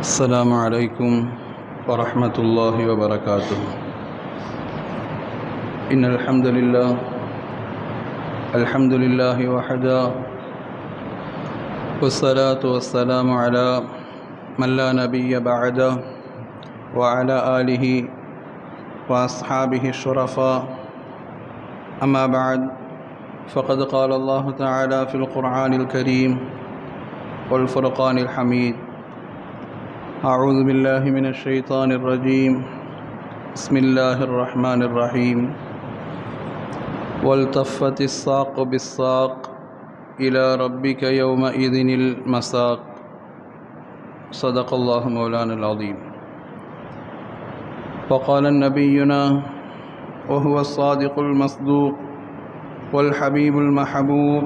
السلام عليكم ورحمة الله وبركاته. إن الحمد لله وحده، والصلاة والسلام على من لا نبي بعده وعلى آله وأصحابه الشرفاء. أما بعد، فقد قال الله تعالى في القرآن الكريم والفرقان الحميد: أعوذ بالله من الشيطان الرجيم. بسم الله الرحمن الرحيم. والتفت الساق بالساق إلى ربك يومئذ المساق. صدق الله مولانا العظيم. وقال نبينا وهو الصادق المصدوق والحبيب المحبوب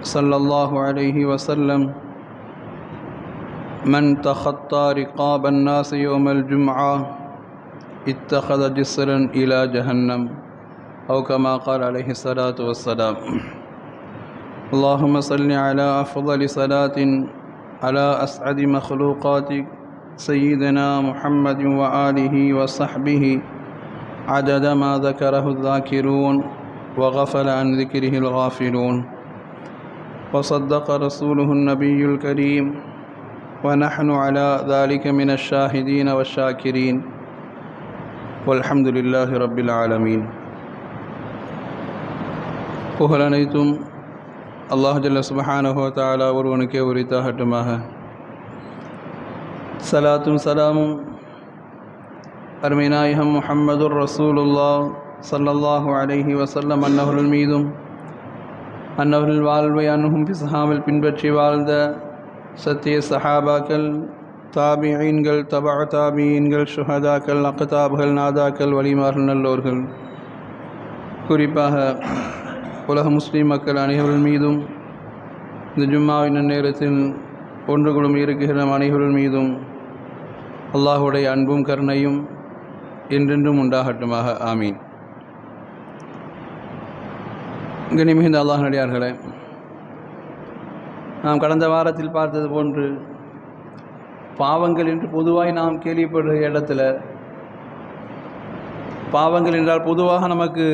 صلى الله عليه وسلم: من تخطى رقاب الناس يوم الجمعة اتخذ جسرا إلى جهنم، أو كما قال عليه الصلاة والسلام. اللهم صل على أفضل صلاة على أسعد مخلوقاتك سيدنا محمد وآله وصحبه عدد ما ذكره الذاكرون وغفل عن ذكره الغافلون. وصدق رسوله النبي الكريم، ونحن على ذلك من الشاهدين والشاكرين، والحمد لله رب العالمين. புகழ் அனைத்தும் அல்லாஹ் ஜல்ல சுப்ஹானஹு வ தஆலா ஒருவனுக்கே உரித்தாகட்டுமாக. சலாத்தும் சலாமும் அருமை நாயகம் முஹம்மதுர் ரசூலுல்லாஹ் ஸல்லல்லாஹு அலைஹி வஸல்லம் அன்னவர்கள் மீதும், அன்னவர்கள் வாழ்வை அன்ஹும் பிஸ்ஹாமில் பின்பற்றி வாழ்ந்த சத்திய சஹாபாக்கள், தாபிஈன்கள், தபா தாபிஈன்கள், ஷுஹதாக்கள், அக்தாப்கள், நாதாக்கள், வலிமார்கள், நல்லோர்கள், குறிப்பாக உலக முஸ்லீம் மக்கள் அனைவர்கள் மீதும் இந்த ஜும்மாவின் நேரத்தில் ஒன்று குழும் இருக்கிற அனைவர்கள் மீதும் அல்லாஹுடைய அன்பும் கருணையும் என்றென்றும் உண்டாகட்டுமாக. ஆமீன். கண்ணியமிகுந்த அல்லாஹ் நடிகார்களே, நாம் கடந்த வாரத்தில் பார்த்தது போன்று பாவங்கள் என்று பொதுவாக நாம் கேள்விப்படுகிற இடத்துல, பாவங்கள் என்றால் பொதுவாக நமக்கு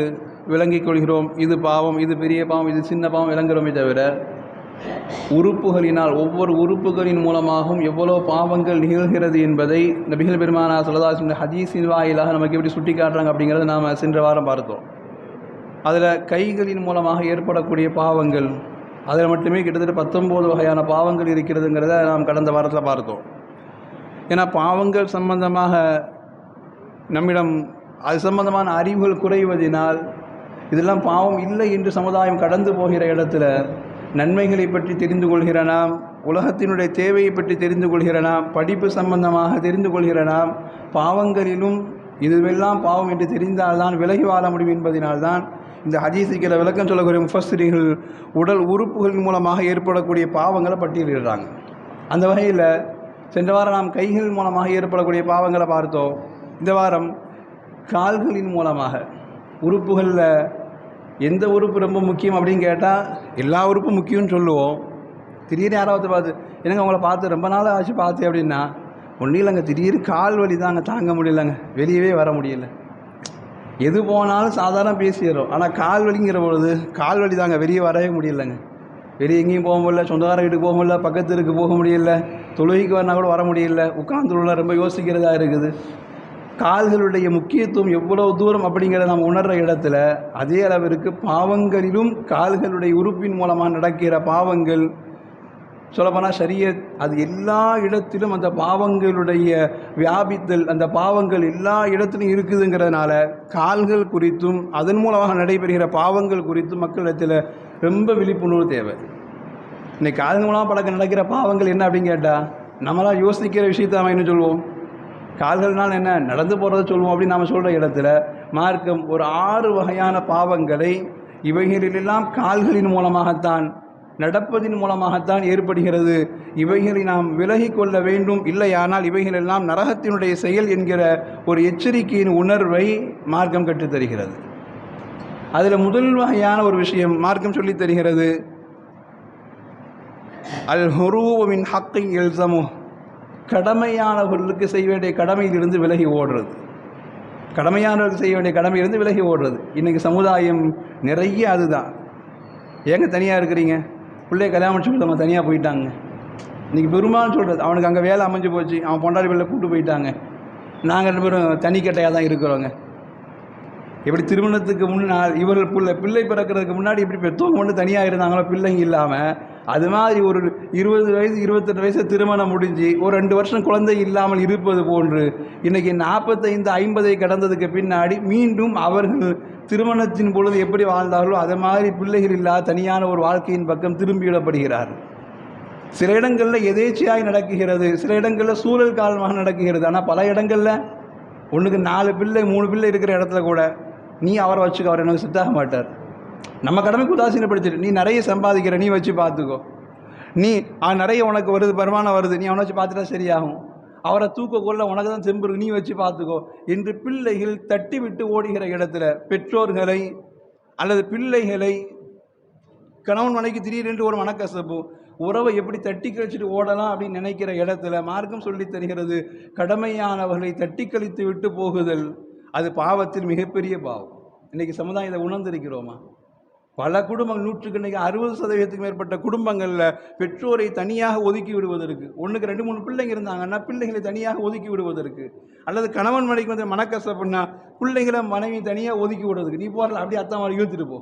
விளங்கிக் கொள்கிறோம். இது பாவம், இது பெரிய பாவம், இது சின்ன பாவம் விளங்குகிறோமே தவிர, உறுப்புகளினால் ஒவ்வொரு உறுப்புகளின் மூலமாகவும் எவ்வளோ பாவங்கள் நிகழ்கிறது என்பதை நபிகள் பெருமானா ஸல்லல்லாஹு அலைஹி வஸல்லம் ஹதீஸின் வாயிலாக நமக்கு எப்படி சுட்டி காட்டுறாங்க அப்படிங்கிறத நாம் சென்ற வாரம் பார்த்தோம். அதில் கைகளின் மூலமாக ஏற்படக்கூடிய பாவங்கள், அதில் மட்டுமே கிட்டத்தட்ட 19 வகையான பாவங்கள் இருக்கிறதுங்கிறத நாம் கடந்த வாரத்தில் பார்த்தோம். ஏன்னா பாவங்கள் சம்பந்தமாக நம்மிடம் அது சம்பந்தமான அறிவுகள் குறைவதினால் இதெல்லாம் பாவம் இல்லை என்று சமுதாயம் கடந்து போகிற இடத்துல நன்மைகளை பற்றி தெரிந்து கொள்கிற நாம், உலகத்தினுடைய தேவையை பற்றி தெரிந்து கொள்கிற நாம், படிப்பு சம்பந்தமாக தெரிந்து கொள்கிற நாம், பாவங்களிலும் இதுவெல்லாம் பாவம் என்று தெரிந்தால்தான் விலகி வாழ முடியும் என்பதனால்தான் இந்த ஹதீஸுக்கு விளக்கம் சொல்லக்கூடிய முஃபஸ்ஸிரீன்கள் உடல் உறுப்புகளின் மூலமாக ஏற்படக்கூடிய பாவங்களை பட்டியலிடுறாங்க. அந்த வகையில் சென்ற வாரம் நாம் கைகள் மூலமாக ஏற்படக்கூடிய பாவங்களை பார்த்தோம். இந்த வாரம் கால்களின் மூலமாக, உறுப்புகளில் எந்த உறுப்பு ரொம்ப முக்கியம் அப்படின்னு கேட்டால் எல்லா உறுப்பும் முக்கியம்னு சொல்லுவோம். திடீர்னு யாராவது பார்த்து எனக்கு அவங்கள பார்த்து ரொம்ப நாள் ஆச்சு பார்த்து அப்படின்னா, ஒன்றும் இல்லைங்க, திடீர்னு கால் வலி தாங்க, தாங்க முடியலைங்க, வெளியவே வர முடியல, எது போனாலும் சாதாரண பேசிடுறோம். ஆனால் கால் வலிங்கிற பொழுது கால் வலி தாங்க, வெளியே வரவே முடியலைங்க, வெளியே எங்கேயும் போக முடியல, சொந்தக்கார வீட்டுக்கு போக முடியல, பக்கத்து இருக்கு போக முடியல, தொழுகைக்கு வரனா கூட வர முடியல, உட்கார்ந்துள்ள ரொம்ப யோசிக்கிறதா இருக்குது. கால்களுடைய முக்கியத்துவம் எவ்வளவு தூரம் அப்படிங்கிறத நாம் உணர்கிற இடத்துல அதே அளவிற்கு பாவங்களிலும் கால்களுடைய உறுப்பின் மூலமாக நடக்கிற பாவங்கள், சொல்லப்போனால் ஷரியத், அது எல்லா இடத்திலும் அந்த பாவங்களுடைய வியாபித்தல், அந்த பாவங்கள் எல்லா இடத்திலும் இருக்குதுங்கிறதுனால கால்கள் குறித்தும் அதன் மூலமாக நடைபெறுகிற பாவங்கள் குறித்தும் மக்களிடத்தில் ரொம்ப விழிப்புணர்வு தேவை. இன்னைக்கு கால்கள் மூலமாக நடக்கிற பாவங்கள் என்ன அப்படின்னு கேட்டால், நம்மளால் யோசிக்கிற விஷயத்தை நம்ம என்ன சொல்லுவோம், கால்கள்னால் என்ன, நடந்து போகிறத சொல்லுவோம் அப்படின்னு நாம் சொல்கிற இடத்துல மார்க்கம் ஒரு 6 வகையான பாவங்களை இவைகளிலெல்லாம் கால்களின் மூலமாகத்தான், நடப்பதின் மூலமாகத்தான் ஏற்படுகிறது, இவைகளை நாம் விலகி கொள்ள வேண்டும், இல்லையானால் இவைகளெல்லாம் நரகத்தினுடைய செயல் என்கிற ஒரு எச்சரிக்கையின் உணர்வை மார்க்கம் கற்றுத்தருகிறது. அதில் முதல் வகையான ஒரு விஷயம் மார்க்கம் சொல்லித் தருகிறது, அல் ஹுரூவ மின் ஹக்கி எல்சமு, கடமையானவர்களுக்கு செய்ய வேண்டிய கடமையிலிருந்து விலகி ஓடுறது, கடமையானவர்களுக்கு செய்ய வேண்டிய கடமையிலிருந்து விலகி ஓடுறது. இன்றைக்கி சமுதாயம் நிறைய அதுதான். ஏங்க தனியாக இருக்கிறீங்க, பிள்ளைய கல்யாணம் முடிச்சு நம்ம தனியாக போயிட்டாங்க. இன்றைக்கி பெரும்பாலும் சொல்கிறது, அவனுக்கு அங்கே வேலை அமைஞ்சு போச்சு, அவன் பொண்டாடி பிள்ளை கூப்பிட்டு போயிட்டாங்க, நாங்கள் 2 பேரும் தனிக்கட்டையாக தான் இருக்கிறோங்க. எப்படி திருமணத்துக்கு முன்னால் இவர்கள் பிள்ளை பிறக்கிறதுக்கு முன்னாடி இப்படி பெற்றவங்க மட்டும் தனியாக இருந்தாங்களோ பிள்ளைங்க இல்லாமல், அது மாதிரி ஒரு 20 வயசு 28 வயசு திருமணம் முடிஞ்சு ஒரு 2 வருஷம் குழந்தை இல்லாமல் இருப்பது போன்று இன்றைக்கி 45 50 கடந்ததுக்கு பின்னாடி மீண்டும் அவர்கள் திருமணத்தின் பொழுது எப்படி வாழ்ந்தார்களோ அதை மாதிரி பிள்ளைகள் இல்லாத தனியான ஒரு வாழ்க்கையின் பக்கம் திரும்பிவிடப்படுகிறார்கள். சில இடங்களில் எதேச்சையாய் நடக்குகிறது, சில இடங்களில் சூழல் காரணமாக நடக்குகிறது. ஆனால் பல இடங்களில் ஒன்றுக்கு 4 பிள்ளை 3 பிள்ளை இருக்கிற இடத்துல கூட நீ அவரை வச்சுக்க, அவர் எனக்கு செட்டாக மாட்டார். நம்ம கடமைக்கு உதாசீனப்படுத்திட்டு, நீ நிறைய சம்பாதிக்கிற, நீ வச்சு பார்த்துக்கோ, நீ நிறைய உனக்கு வருது, வருமானம் வருது, நீ அவனை வச்சு பார்த்துட்டா சரியாகும், அவரை தூக்க கொள்ள உனக்கு தான் தெம்பு, நீ வச்சு பார்த்துக்கோ என்று பிள்ளைகள் தட்டி விட்டு ஓடுகிற இடத்துல பெற்றோர்களை அல்லது பிள்ளைகளை கணவன் மனைக்கு திடீரென்று ஒரு மனக்கசப்பு, உறவை எப்படி தட்டி கழிச்சிட்டு ஓடலாம் அப்படின்னு நினைக்கிற இடத்துல மார்க்கம் சொல்லி தருகிறது, கடமையானவர்களை தட்டி கழித்து விட்டு போகுதல் அது பாவத்தில் மிகப்பெரிய பாவம். இன்றைக்கி சமுதாயம் இதை உணர்ந்திருக்கிறோமா? பல குடும்பங்கள் 100க்கு 60% மேற்பட்ட குடும்பங்களில் பெற்றோரை தனியாக ஒதுக்கி விடுவதற்கு, 1க்கு 2 3 பிள்ளைங்க இருந்தாங்கன்னா பிள்ளைகளை தனியாக ஒதுக்கி விடுவதற்கு, அல்லது கணவன் மனைக்கு வந்து மனக்கசப்புன்னா பிள்ளைங்களை மனைவி தனியாக ஒதுக்கி விடுவதற்கு, நீ போகிற அப்படியே அத்தை மாதிரி இழுத்துட்டு போ,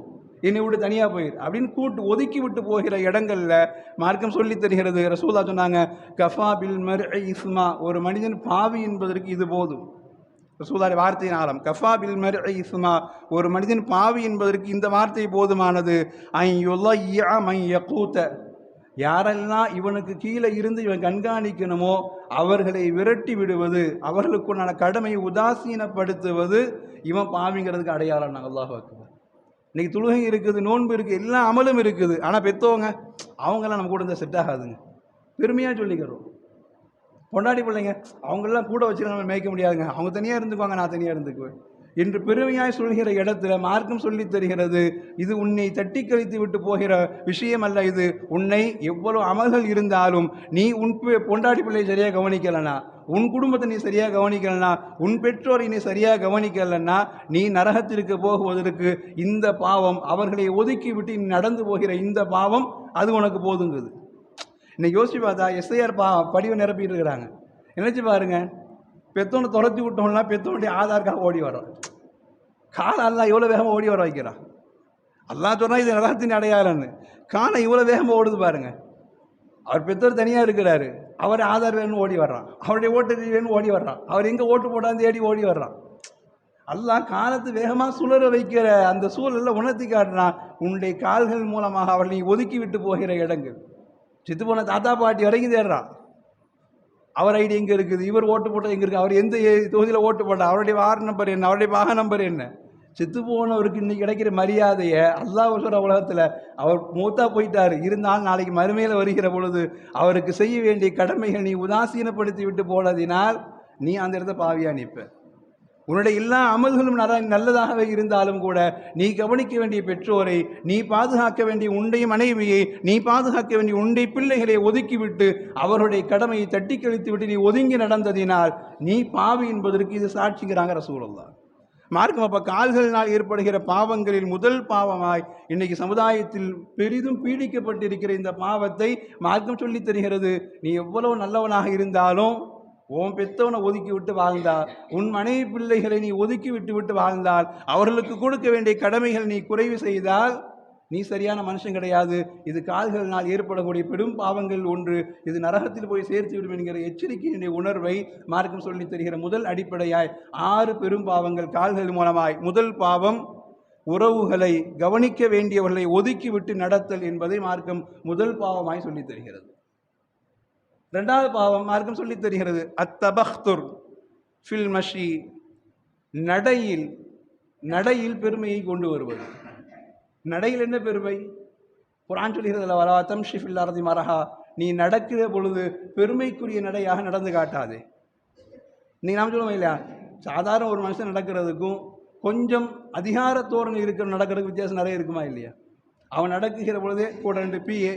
என்னை விட்டு தனியாக போயிரு அப்படின்னு ஒதுக்கி விட்டு போகிற இடங்களில் மார்க்கம் சொல்லி தருகிறது. ரசூலுல்லாஹ் சொன்னாங்க, கஃபா பில் மர்இ இஸ்மா, ஒரு மனிதன் பாவி என்பதற்கு இது போதும். ரசூலுல்லாஹ் வார்த்தையின் ஆழம், கஃபா பில் மர்இ இஸ்மா, ஒரு மனிதன் பாவி என்பதற்கு இந்த வார்த்தை போதுமானது. யாரெல்லாம் இவனுக்கு கீழே இருந்து இவன் கண்காணிக்கணுமோ அவர்களை விரட்டி விடுவது, அவர்களுக்குண்டான கடமையை உதாசீனப்படுத்துவது இவன் பாவிங்கிறதுக்கு அடையாளம். அல்லாஹ் அக்பர். இன்றைக்கி தொழுகை இருக்குது, நோன்பு இருக்குது, எல்லா அமலும் இருக்குது, ஆனால் பெற்றவங்க அவங்கெல்லாம் நம்ம கூட இருந்தால் செட் ஆகாதுங்க, பெருமையாக சொல்லிக்கிறோம். பொண்டாடி பிள்ளைங்க அவங்களெல்லாம் கூட வச்சு நம்ம மேய்க்க முடியாதுங்க, அவங்க தனியாக இருந்துக்குவாங்க, நான் தனியாக இருந்துக்குவேன் என்று பெருமையாய் சொல்கிற இடத்துல மார்க்கம் சொல்லி தருகிறது, இது உன்னை தட்டி கழித்து விட்டு போகிற விஷயம் அல்ல. இது உன்னை எவ்வளோ அமல்கள் இருந்தாலும் நீ உன் பொண்டாடி பிள்ளையை சரியாக கவனிக்கலைன்னா, உன் குடும்பத்தை நீ சரியாக கவனிக்கலன்னா, உன் பெற்றோரை நீ சரியாக கவனிக்கலன்னா நீ நரகத்திற்கு போகுவதற்கு இந்த பாவம், அவர்களை ஒதுக்கி விட்டு நீ நடந்து போகிற இந்த பாவம் அது உனக்கு போதுங்குது. இன்னைக்கு யோசிச்சு பார்த்தா எஸ்ஐஆர் படிவை நிரப்பிட்டு இருக்கிறாங்க. நினைச்சு பாருங்க, பெத்தோனை துரத்தி விட்டோம்னா பெத்தோனுடைய ஆதாருக்காக ஓடி வரோம். காலம் அல்லா எவ்வளோ வேகமாக ஓடி வர வைக்கிறான். அல்லாஹ் சொன்னால் இது நரகத்தின் அடையாளன்னு, காலம் இவ்வளோ வேகமாக ஓடுது பாருங்க. அவர் பெற்றோர் தனியாக இருக்கிறாரு, அவர் ஆதார் வேணும்னு ஓடி வர்றான், அவருடைய ஓட்டு வேணும்னு ஓடி வர்றான், அவர் எங்கே ஓட்டு போட்டான்னு தேடி ஓடி வர்றான். அல்லாஹ் காலத்து வேகமாக சுழற வைக்கிற அந்த சூழலில் உணர்த்தி காட்டுறான், உன்னுடைய கால்கள் மூலமாக அவள் நீ ஒதுக்கி விட்டு போகிற இடங்கள். சித்து போன தாத்தா பாட்டி வரைக்கும் தேடுறான், அவர் ஐடி எங்கே இருக்குது, இவர் ஓட்டு போட்டது எங்கே இருக்குது, அவர் எந்த தொகுதியில் ஓட்டு போட்டார், அவருடைய வார்டு நம்பர் என்ன, அவருடைய வாகன நம்பர் என்ன. செத்து போனவருக்கு இன்னைக்கு கிடைக்கிற மரியாதையை அல்லாஹ் சொல்கிற உலகத்தில் அவர் மூத்தா போயிட்டார், இருந்தாலும் நாளைக்கு மறுமையில் வருகிற பொழுது அவருக்கு செய்ய வேண்டிய கடமைகள் நீ உதாசீனப்படுத்தி விட்டு போனதினால் நீ அந்த இடத்த பாவியாக நிற்ப. உன்னுடைய எல்லா அமல்களும் நல்லதாகவே இருந்தாலும் கூட நீ கவனிக்க வேண்டிய பெற்றோரை, நீ பாதுகாக்க வேண்டிய உன்னுடைய மனைவியை, நீ பாதுகாக்க வேண்டிய உன்னுடைய பிள்ளைகளை ஒதுக்கிவிட்டு அவருடைய கடமையை தட்டி கழித்து விட்டு நீ ஒதுங்கி நடந்ததினால் நீ பாவி என்பதற்கு இது சாட்சிக்கிறாங்க ரசூலுல்லாஹ். மார்க்கம் அப்போ கால்களினால் ஏற்படுகிற பாவங்களில் முதல் பாவமாய் இன்னைக்கு சமுதாயத்தில் பெரிதும் பீடிக்கப்பட்டிருக்கிற இந்த பாவத்தை மார்க்கம் சொல்லி தருகிறது. நீ எவ்வளவு நல்லவனாக இருந்தாலும் உன் பெத்தவனை ஒதுக்கி விட்டு வாழ்ந்தால், உன் மனைவி பிள்ளைகளை நீ ஒதுக்கி விட்டு வாழ்ந்தால், அவர்களுக்கு கொடுக்க வேண்டிய கடமைகள் நீ குறைவு செய்தால் நீ சரியான மனுஷன் கிடையாது. இது கால்களினால் ஏற்படக்கூடிய பெரும் பாவங்கள் ஒன்று, இது நரகத்தில் போய் சேர்த்து விடும் என்கிற எச்சரிக்கையினுடைய உணர்வை மார்க்கம் சொல்லி தருகிற முதல் அடிப்படையாய் 6 பெரும் பாவங்கள் கால்கள் மூலமாய். முதல் பாவம் உறவுகளை, கவனிக்க வேண்டியவர்களை ஒதுக்கி விட்டு நடத்தல் என்பதை மார்க்கம் முதல் பாவமாய் சொல்லி தருகிறது. 2வது பாவம் மார்க்கம் சொல்லி தருகிறது அத்தபக்துர் ஃபில் மஷி, நடையில் பெருமையை கொண்டு வருவது. நடையில் என்ன பெருமை? குர்ஆன் சொல்கிறது வலா தம்ஷி ஃபில் அர்தி மரஹா, நீ நடக்கிற பொழுது பெருமைக்குரிய நடையாக நடந்து காட்டாதே. நீ நாம் சொல்லுவோம் இல்லையா, சாதாரண ஒரு மனுஷன் நடக்கிறதுக்கும் கொஞ்சம் அதிகார தோரணை இருக்கிற நடக்கிறதுக்கு வித்தியாசம் நிறைய இருக்குமா இல்லையா? அவன் நடக்குகிற பொழுதே கூட 2 பிஏ,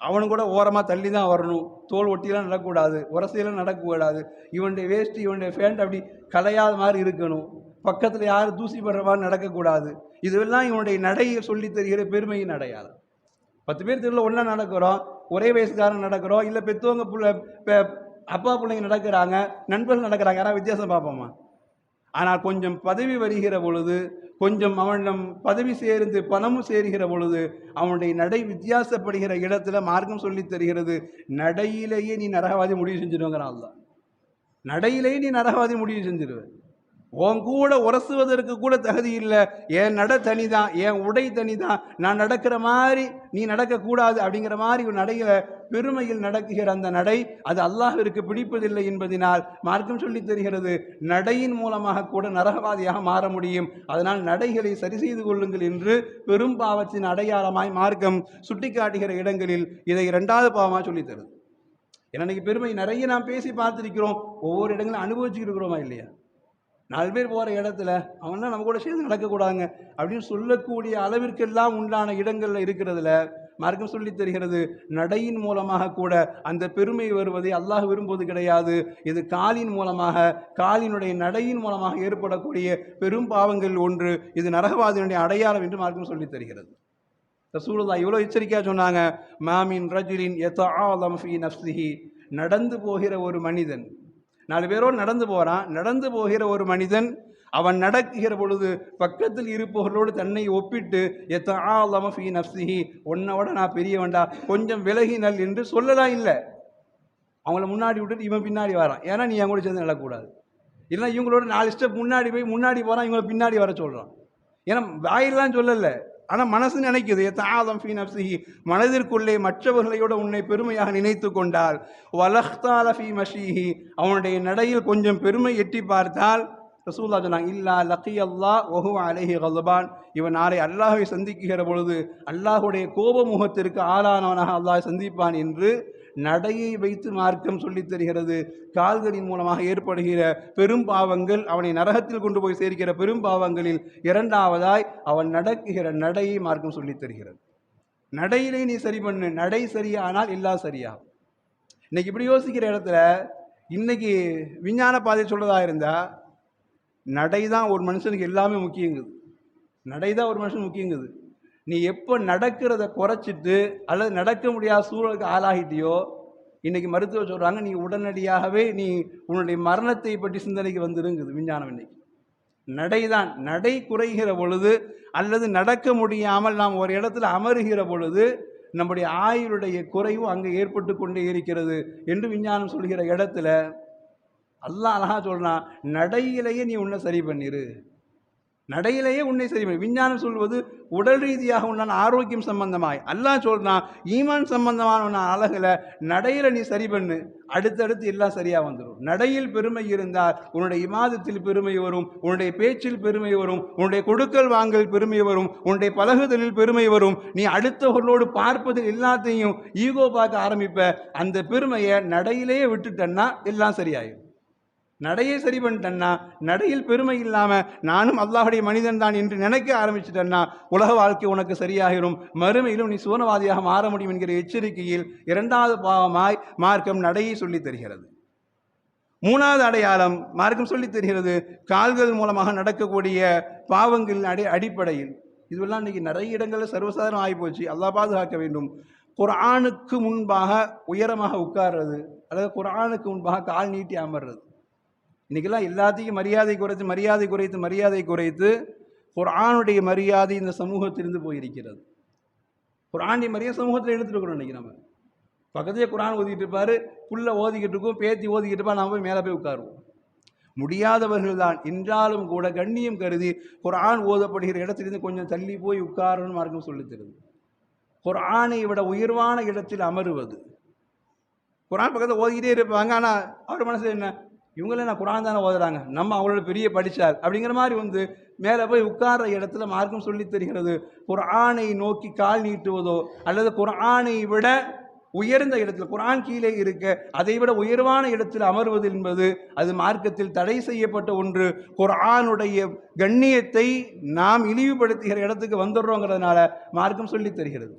அவனும் கூட ஓரமாக தள்ளி தான் வரணும், தோல் ஒட்டிலாம் நடக்கக்கூடாது, உரசையெல்லாம் நடக்கக்கூடாது, இவனுடைய வேஷ்டி இவனுடைய ஃபேண்ட் அப்படி கலையாத மாதிரி இருக்கணும், பக்கத்தில் யாரும் தூசி படுற மாதிரி நடக்கக்கூடாது. இதுவெல்லாம் இவனுடைய நடையை சொல்லி தருகிற பெருமையின் அடையாளம். 10 பேர் தெருவில் ஒன்றா நடக்கிறோம், ஒரே வயசுக்காரன் நடக்கிறோம், இல்லை பெற்றவங்க அப்பா பிள்ளைங்க நடக்கிறாங்க, நண்பர்கள் நடக்கிறாங்க, யாராவது வித்தியாசம் பார்ப்போமா? ஆனால் கொஞ்சம் பதவி வருகிற பொழுது, கொஞ்சம் அவனிடம் பதவி சேர்ந்து பணமும் சேருகிற பொழுது அவனுடைய நடை வித்தியாசப்படுகிற இடத்துல மார்க்கம் சொல்லி தருகிறது, நடையிலேயே நீ நரகவாதி முடிவு செஞ்சிருவாங்கிறான். நடையிலேயே நீ நரகவாதி முடிவு செஞ்சிருவேன். உன் கூட உரசுவதற்கு கூட தகுதி இல்லை, என் நட தனிதான், என் உடை தனிதான், நான் நடக்கிற மாதிரி நீ நடக்கக்கூடாது அப்படிங்கிற மாதிரி ஒரு நடையில பெருமையில் நடக்குகிற அந்த நடை அது அல்லாஹ்விற்கு பிடிப்பதில்லை என்பதனால் மார்க்கம் சொல்லி தருகிறது, நடையின் மூலமாக கூட நரகவாதியாக மாற முடியும். அதனால் நடைகளை சரி செய்து கொள்ளுங்கள் என்று பெரும் பாவத்தின் அடையாளமாய் மார்க்கம் சுட்டிக்காட்டுகிற இடங்களில் இதை 2வது பாவமாக சொல்லி தருது. ஏன்னா இன்னைக்கு பெருமை நிறைய நாம் பேசி பார்த்திருக்கிறோம், ஒவ்வொரு இடங்களும் அனுபவிச்சுட்டு இருக்கிறோமா இல்லையா? 4 பேர் போகிற இடத்துல அவன் தான் நம்ம கூட சேர்ந்து நடக்கக்கூடாதுங்க அப்படின்னு சொல்லக்கூடிய அளவிற்கெல்லாம் உண்டான இடங்களில் இருக்கிறதுல மார்க்கம் சொல்லி தருகிறது, நடையின் மூலமாக கூட அந்த பெருமை வருவதை அல்லாஹ் விரும்புவது கிடையாது. இது காலின் மூலமாக, காலினுடைய நடையின் மூலமாக ஏற்படக்கூடிய பெரும் பாவங்கள் ஒன்று. இது நரகவாதியினுடைய அடையாளம் என்று மார்க்கம் சொல்லி தருகிறது. ரசூலுல்லாஹ் இவ்வளோ எச்சரிக்கையாக சொன்னாங்க, மாமின் ரஜுலின் யதஆலம் ஃபீ நஃப்ஸிஹி, நடந்து போகிற ஒரு மனிதன், 4 பேரோடு நடந்து போகிறான், நடந்து போகிற ஒரு மனிதன் அவன் நடக்குகிற பொழுது பக்கத்தில் இருப்பவர்களோடு தன்னை ஒப்பிட்டு யதஆலம் ஃபீ நஃப்ஸிஹி, உன்னோட நான் பெரியவன்டா, கொஞ்சம் விலகினல் என்று சொல்லலாம். இல்லை, அவங்கள முன்னாடி விட்டுட்டு இவன் பின்னாடி வரான், ஏன்னா நீ என் கூட சேர்ந்து நடக்கூடாது. இல்லைன்னா இவங்களோட 4 ஸ்டெப் முன்னாடி போய் முன்னாடி போகிறான், இவங்களை பின்னாடி வர சொல்கிறான். ஏன்னா வாயிலாம் சொல்லலை, ஆனால் மனசு நினைக்குது. யதஆலம் ஃபீ நஃப்ஸிஹி, மனதிற்குள்ளே மற்றவர்களையோட உன்னை பெருமையாக நினைத்து கொண்டால், வலஹ்தால ஃபீ மஷீஹி, அவனுடைய நடையில் கொஞ்சம் பெருமை எட்டி பார்த்தால், ரசூலுல்லாஹ் சொன்னாங்க, இல்லா லக்கியல்லாஹ் வஹுவ அலைஹி கல்பான், இவன் நாளை அல்லாஹை சந்திக்குகிற பொழுது அல்லாஹுடைய கோபமுகத்திற்கு ஆளானவனாக அல்லாஹ் சந்திப்பான் என்று நடையை வைத்து மார்க்கம் சொல்லித் தருகிறது. கால்களின் மூலமாக ஏற்படுகிற பெரும் பாவங்கள் அவனை நரகத்தில் கொண்டு போய் சேர்க்கிற பெரும் பாவங்களில் 2வதாய் அவன் நடக்குகிற நடையை மார்க்கம் சொல்லித் தருகிறது. நடையிலே நீ சரி பண்ணு, நடை சரியானால் எல்லாம் சரியா. இன்னைக்கு இப்படி யோசிக்கிற இடத்துல இன்னைக்கு விஞ்ஞான பாதை சொல்றதா இருந்தா, நடை தான் ஒரு மனுஷனுக்கு எல்லாமே முக்கியங்குது. நடை தான் ஒரு மனுஷன் முக்கியங்குது. நீ எப்போ நடக்கிறத குறைச்சிட்டு அல்லது நடக்க முடியாத சூழலுக்கு ஆளாகிட்டியோ, இன்னைக்கு மருத்துவர் சொல்கிறாங்க, நீ உடனடியாகவே நீ உன்னுடைய மரணத்தை பற்றி சிந்தனைக்கு வந்துருங்குது விஞ்ஞானம். இன்னைக்கு நடைதான், நடை குறைகிற பொழுது அல்லது நடக்க முடியாமல் நாம் ஒரு இடத்துல அமருகிற பொழுது நம்முடைய ஆயுளுடைய குறைவு அங்கே ஏற்பட்டு கொண்டே இருக்கிறது என்று விஞ்ஞானம் சொல்கிற இடத்துல அல்லாஹ் அழகா சொல்றான், நடையிலேயே நீ உன்னை சரி பண்ணிரு, நடையிலேயே உன்னை சரி பண்ணி. விஞ்ஞானம் சொல்வது உடல் ரீதியாக உண்டான ஆரோக்கியம் சம்பந்தமாய், அல்லாஹ் சொல்றான் ஈமான் சம்பந்தமான அழகுல நடையில நீ சரி பண்ணு, அடுத்தடுத்து எல்லாம் சரியா வந்துடும். நடையில் பெருமை இருந்தால் உன்னுடைய இமாதத்தில் பெருமை வரும், உன்னுடைய பேச்சில் பெருமை வரும், உன்னுடைய கொடுக்கல் வாங்கல் பெருமை வரும், உன்னுடைய பழகுதலில் பெருமை வரும். நீ அடுத்தவர்களோடு பார்ப்பதில் எல்லாத்தையும் ஈகோ பார்க்க ஆரம்பிப்ப. அந்த பெருமையை நடையிலேயே விட்டுட்டன்னா எல்லாம் சரியாயிடும். நடையை சரி பண்ணிட்டன்னா, நடையில் பெருமை இல்லாமல் நானும் அல்லாஹுடைய மனிதன் தான் என்று நினைக்க ஆரம்பிச்சிட்டன்னா உலக வாழ்க்கை உனக்கு சரியாகிடும், மறுமையிலும் நீ சுவனவாதியாக மாற முடியும் என்கிற எச்சரிக்கையில் 2வது பாவமாய் மார்க்கம் நடையை சொல்லி தருகிறது. 3வது அடையாளம் மார்க்கம் சொல்லி தருகிறது, கால்கள் மூலமாக நடக்கக்கூடிய பாவங்களின் அடிப்படையில். இதுவெல்லாம் இன்னைக்கு நிறைய இடங்களில் சர்வசாதாரணம் ஆகிப்போச்சு, அல்லாஹ் பாதுகாக்க வேண்டும். குர்ஆனுக்கு முன்பாக உயரமாக உட்கார்றது அல்லது குர்ஆனுக்கு முன்பாக கால் நீட்டி அமர்றது. இன்றைக்கெல்லாம் எல்லாத்தையும் மரியாதை குறைத்து குர்ஆனுடைய மரியாதை இந்த சமூகத்திலிருந்து போயிருக்கிறது. குர்ஆனுடைய மரியாதை சமூகத்தில் எடுத்துருக்கிறோம். இன்றைக்கி நம்ம பக்கத்திலே குர்ஆன் ஓதிக்கிட்டு இருப்பார், புள்ள ஓதிக்கிட்டு இருக்கும், பேத்தி ஓதிக்கிட்டு இருப்பா, நம்ம போய் மேலே போய் உட்காருவோம். முடியாதவர்கள் தான் என்றாலும் கூட கண்ணியம் கருதி குர்ஆன் ஓதப்படுகிற இடத்திலிருந்து கொஞ்சம் தள்ளி போய் உட்காரணும்னு மார்க்கம் சொல்லித் தருது. குர்ஆனை விட உயர்வான இடத்தில் அமருவது. குர்ஆன் பக்கத்தில் ஓதிக்கிட்டே இருப்பாங்க, ஆனால் அவர் மனசில் என்ன, இவங்களே நான் குர்ஆன் தானே ஓதுறாங்க, நம்ம அவங்களோட பெரிய படித்தார் அப்படிங்கிற மாதிரி மேலே போய் உட்கார்ற இடத்துல மார்க்கம் சொல்லி தருகிறது, குர்ஆனை நோக்கி கால் நீட்டுவதோ அல்லது குர்ஆனை விட உயர்ந்த இடத்துல, குர்ஆன் கீழே இருக்க அதை விட உயர்வான இடத்தில் அமர்வது என்பது அது மார்க்கத்தில் தடை செய்யப்பட்ட ஒன்று. குர்ஆனுடைய கண்ணியத்தை நாம் இழிவுபடுத்துகிற இடத்துக்கு வந்துடுறோங்கிறதுனால மார்க்கம் சொல்லி தருகிறது.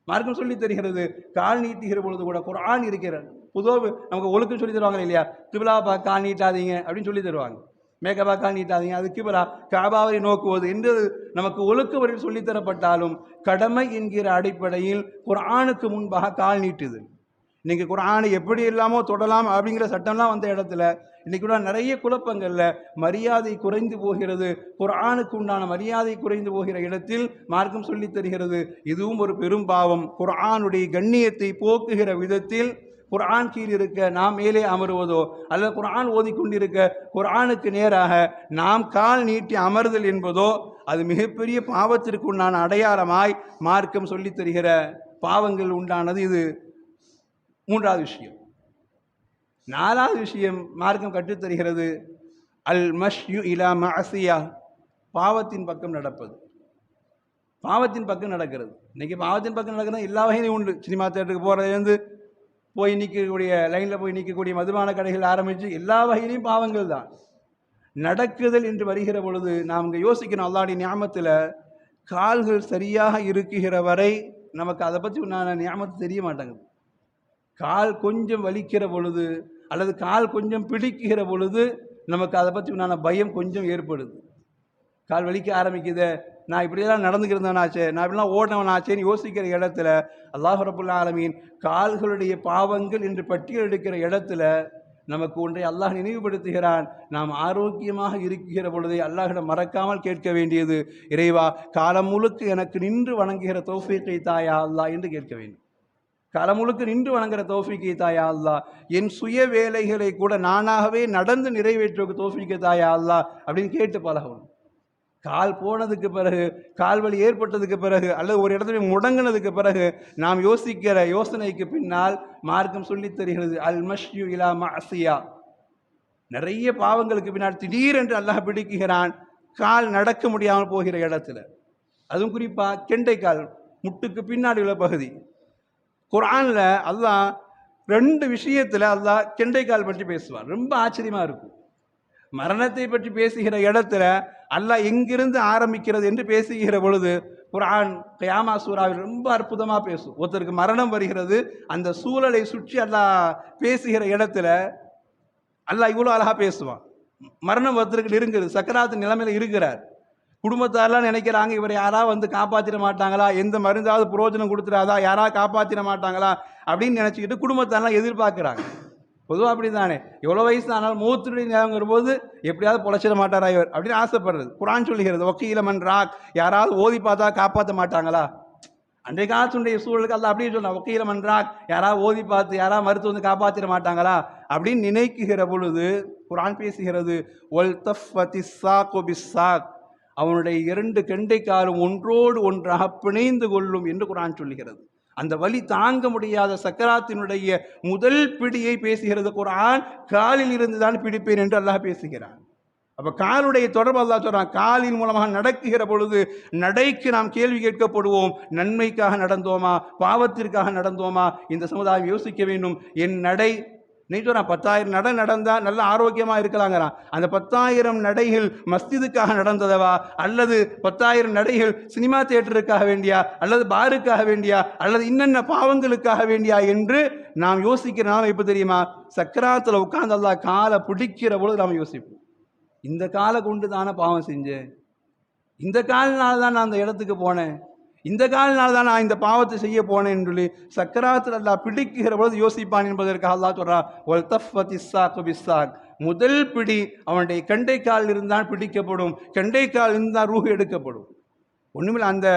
மார்க்கம் சொல்லி தருகிறது. கால் நீட்டுகிற பொழுது கூட குர்ஆன் இருக்கிறது. பொதுவாக நமக்கு ஒழுக்கம் சொல்லி தருவாங்க இல்லையா, கிபிலா பார்க்க கால் நீட்டாதீங்க அப்படின்னு சொல்லி தருவாங்க. மேக்கபா கால் நீட்டாதீங்க, அது கிபிலா காபாவை நோக்குவது என்று நமக்கு ஒழுக்க வரையில் சொல்லித்தரப்பட்டாலும் கடமை என்கிற அடிப்படையில் குர்ஆனுக்கு முன்பாக கால் நீட்டுது. இன்னைக்கு குர்ஆனை எப்படி இல்லாமோ தொடலாம் அப்படிங்கிற சட்டம்லாம் வந்த இடத்துல இன்னைக்கு கூட நிறைய குழப்பங்கள்ல மரியாதை குறைந்து போகிறது. குர்ஆனுக்கு உண்டான மரியாதை குறைந்து போகிற இடத்தில் மார்க்கம் சொல்லித் தருகிறது, இதுவும் ஒரு பெரும் பாவம். குர்ஆனுடைய கண்ணியத்தை போக்குகிற விதத்தில் குர்ஆன் கீழ் இருக்க நாம் மேலே அமருவதோ அல்லது குர்ஆன் ஓதிக்கொண்டிருக்க குர்ஆனுக்கு நேராக நாம் கால் நீட்டி அமர்தல் என்பதோ அது மிகப்பெரிய பாவத்திற்கு உண்டான அடையாளமாய் மார்க்கம் சொல்லித் தருகிற பாவங்கள் உண்டானது. இது மூன்றாவது விஷயம். நாலாவது விஷயம் மார்க்கம் கற்றுத்தருகிறது, அல் மஷ்யு இலா மஅசியா, பாவத்தின் பக்கம் நடப்பது. பாவத்தின் பக்கம் நடக்கிறது. இன்னைக்கு பாவத்தின் பக்கம் நடக்கிறது எல்லா வகையிலும் உண்டு. சினிமா தேட்டருக்கு போகிறதுலேருந்து போய் நிற்கக்கூடிய லைனில் போய் நிற்கக்கூடிய மதுபான கடைகள் ஆரம்பித்து எல்லா வகையிலையும் பாவங்கள் தான் நடக்குதல் என்று வருகிற பொழுது நாம் இங்கே யோசிக்கணும். அல்லாஹ்வுடைய நியாமத்தில் கால்கள் சரியாக இருக்குகிற வரை நமக்கு அதை பற்றி உண்டான நியாமத்து தெரிய மாட்டேங்குது. கால் கொஞ்சம் வலிக்கிற பொழுது அல்லது கால் கொஞ்சம் பிடிக்குகிற பொழுது நமக்கு அதை பற்றி உண்டான பயம் கொஞ்சம் ஏற்படுது. கால் வலிக்க ஆரம்பிக்குது, நான் இப்படியெல்லாம் நடந்துக்கிறேன்னாச்சே, நான் இப்படிலாம் ஓடினவனாச்சேன்னு யோசிக்கிற இடத்துல அல்லாஹ் ரப்புல் ஆலமீன் கால்களுடைய பாவங்கள் என்று பட்டியல் எடுக்கிற இடத்துல நமக்கு ஒன்றை அல்லாஹ் நினைவுபடுத்துகிறான். நாம் ஆரோக்கியமாக இருக்கிற பொழுதே அல்லாஹிடம் மறக்காமல் கேட்க வேண்டியது, இறைவா காலம் முழுக்க எனக்கு நின்று வணங்குகிற தௌஃபீக்கை தாயா அல்லாஹ் என்று கேட்க வேண்டும். காலம் முழுக்க நின்று வணங்குற தௌஃபீக்கை தாயா அல்லாஹ், என் சுய வேலைகளை கூட நானாகவே நடந்து நிறைவேற்றுவதற்கு தௌஃபீக்கை தாயா அல்லாஹ் அப்படின்னு கேட்டு பழகணும். கால் போனதுக்கு பிறகு, கால் வலி ஏற்பட்டதுக்கு பிறகு அல்லது ஒரு இடத்துல முடங்கினதுக்கு பிறகு நாம் யோசிக்கிற யோசனைக்கு பின்னால் மார்க்கம் சொல்லித் தருகிறது, அல் மஷ்யு இலா மஅசியா. நிறைய பாவங்களுக்கு பின்னால் திடீரென்று அல்லாஹ் பிடிக்குகிறான் கால் நடக்க முடியாமல் போகிற இடத்துல. அதுவும் குறிப்பாக கெண்டைக்கால், முட்டுக்கு பின்னாடி உள்ள பகுதி. குர்ஆன்ல அல்லாஹ் 2 விஷயத்தில் அல்லாஹ் கெண்டைக்கால் பற்றி பேசுவார். ரொம்ப ஆச்சரியமாக இருக்கும். மரணத்தை பற்றி பேசுகிற இடத்துல அல்லாஹ் எங்கிருந்து ஆரம்பிக்கிறது என்று பேசுகிற பொழுது குர்ஆன் கியாமா சூராவில் ரொம்ப அற்புதமாக பேசும். ஒருத்தருக்கு மரணம் வருகிறது, அந்த சூழலை சுற்றி அல்லாஹ் பேசுகிற இடத்துல அல்லாஹ் இவ்வளோ அழகாக பேசுவான். மரணம் ஒருத்தருக்கு நெருங்குது, சக்கராத்து நிலைமையில் இருக்கிறார். குடும்பத்தாரெலாம் நினைக்கிறாங்க, இவரை யாராவது வந்து காப்பாற்றிட மாட்டாங்களா, எந்த மருந்தாவது புரோஜனம் கொடுத்துடாதா, யாராவது காப்பாற்றிட மாட்டாங்களா அப்படின்னு நினச்சிக்கிட்டு குடும்பத்தாரெலாம் எதிர்பார்க்குறாங்க. பொதுவாக அப்படி தானே, எவ்வளோ வயசு ஆனாலும் மூத்துடைய ஞாபகங்கிற போது எப்படியாவது பொழைச்சிட மாட்டாரா இவர் அப்படின்னு ஆசைப்படுறது. குர்ஆன் சொல்லுகிறது, வக்கீல மன் ராக், யாராவது ஓதி பார்த்தா காப்பாற்ற மாட்டாங்களா. அன்றைய காலத்துடைய சூழலுக்கு அல்லாஹ் அப்படியே சொல்லலாம், வக்கீல மன் ராக், யாராவது ஓதி பார்த்து யாராவது மருத்துவம் வந்து காப்பாற்றிட மாட்டாங்களா அப்படின்னு நினைக்குகிற பொழுது குர்ஆன் பேசுகிறது, ஒல் தஃபதி சாக்கு பிஸ்ஸாக், அவனுடைய 2 கெண்டைக்காலும் ஒன்றோடு ஒன்றாக பிணைந்து கொள்ளும் என்று குர்ஆன் சொல்லுகிறது. அந்த வலி தாங்க முடியாத சக்கராத்தினுடைய முதல் பிடியை பேசுகிறது குர்ஆன். காலில் இருந்து தான் பிடிப்பேன் என்று அல்லாஹ் பேசுகிறான். அப்போ காலுடைய தொடர்பு அல்லாஹ் சொல்றான். காலின் மூலமாக நடக்குகிற பொழுது நடைக்கு நாம் கேள்வி கேட்கப்படுவோம். நன்மைக்காக நடந்தோமா, பாவத்திற்காக நடந்தோமா? இந்த சமுதாயம் யோசிக்க வேண்டும். என் நடை, நீ சொல்கிறான் 10,000 நடை நடந்தால் நல்ல ஆரோக்கியமாக இருக்கலாங்கிறான். அந்த 10,000 நடைகள் மஸ்ஜிதுக்காக நடந்ததவா, அல்லது 10,000 நடைகள் சினிமா தியேட்டருக்காக வேண்டியா, அல்லது பாருக்காக வேண்டியா, அல்லது இன்னென்ன பாவங்களுக்காக வேண்டியா என்று நாம் யோசிக்கிற நாம் எப்போ தெரியுமா, சக்கராத்தில் உட்கார்ந்து அல்லாஹ் காலை பிடிக்கிற பொழுது நாம் யோசிப்போம், இந்த காலை கொண்டு தானே பாவம் செஞ்சேன், இந்த காலினால தான் நான் அந்த இடத்துக்கு போனேன், இந்த காலினால் தான் நான் இந்த பாவத்தை செய்ய போனேன் சொல்லி சக்கராத்தில் அல்லாஹ் பிடிக்குகிற பொழுது யோசிப்பான் என்பதற்காக அல்லாஹ் சொல்றான், ஒல் தஃபதி சாக்கு பிஸ்ஸாக், முதல் பிடி அவனுடைய கெண்டைக்கால் இருந்தால் பிடிக்கப்படும், கெண்டைக்கால் இருந்தால் ரூஹ் எடுக்கப்படும். ஒன்றுமில்லை, அந்த